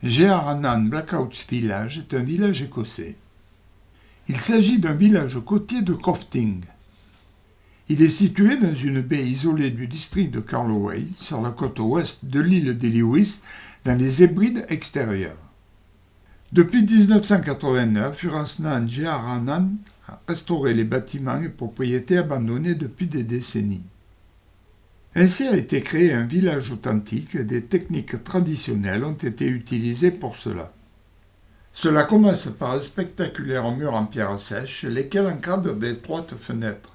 Jearanan Blackouts Village est un village écossais. Il s'agit d'un village côtier de Crofting. Il est situé dans une baie isolée du district de Carloway, sur la côte ouest de l'île des Lewis, dans les Hébrides extérieures. Depuis 1989, Urasnan Jearanan a restauré les bâtiments et propriétés abandonnés depuis des décennies. Ainsi a été créé un village authentique et des techniques traditionnelles ont été utilisées pour cela. Cela commence par un spectaculaire mur en pierre sèche, lesquels encadrent d'étroites fenêtres.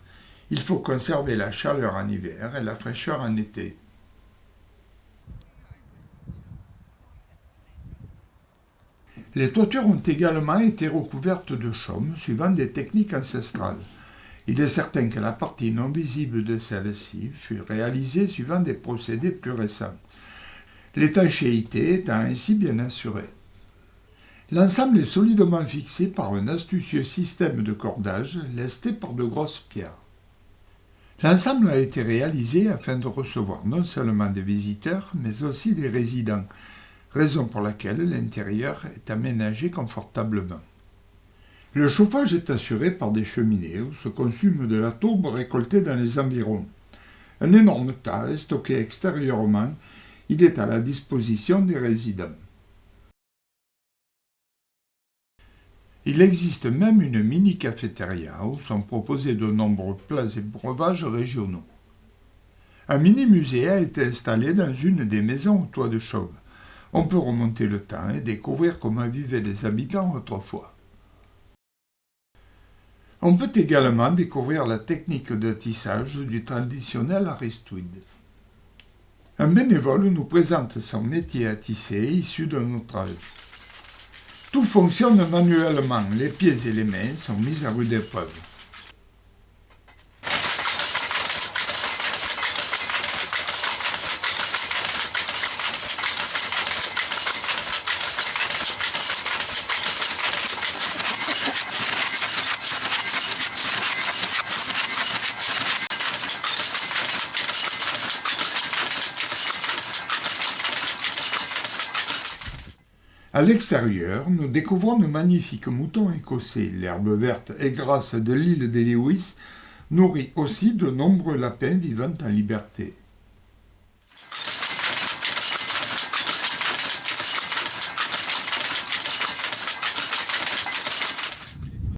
Il faut conserver la chaleur en hiver et la fraîcheur en été. Les toitures ont également été recouvertes de chaume, suivant des techniques ancestrales. Il est certain que la partie non visible de celle-ci fut réalisée suivant des procédés plus récents, l'étanchéité étant ainsi bien assurée. L'ensemble est solidement fixé par un astucieux système de cordage lesté par de grosses pierres. L'ensemble a été réalisé afin de recevoir non seulement des visiteurs, mais aussi des résidents, raison pour laquelle l'intérieur est aménagé confortablement. Le chauffage est assuré par des cheminées où se consume de la tourbe récoltée dans les environs. Un énorme tas est stocké extérieurement, il est à la disposition des résidents. Il existe même une mini-cafétéria où sont proposés de nombreux plats et breuvages régionaux. Un mini-musée a été installé dans une des maisons au toit de chauve. On peut remonter le temps et découvrir comment vivaient les habitants autrefois. On peut également découvrir la technique de tissage du traditionnel aristouide. Un bénévole nous présente son métier à tisser issu d'un outrage. Tout fonctionne manuellement, les pieds et les mains sont mis à rude épreuve. À l'extérieur, nous découvrons de magnifiques moutons écossais. L'herbe verte et grasse de l'île des Lewis nourrit aussi de nombreux lapins vivant en liberté.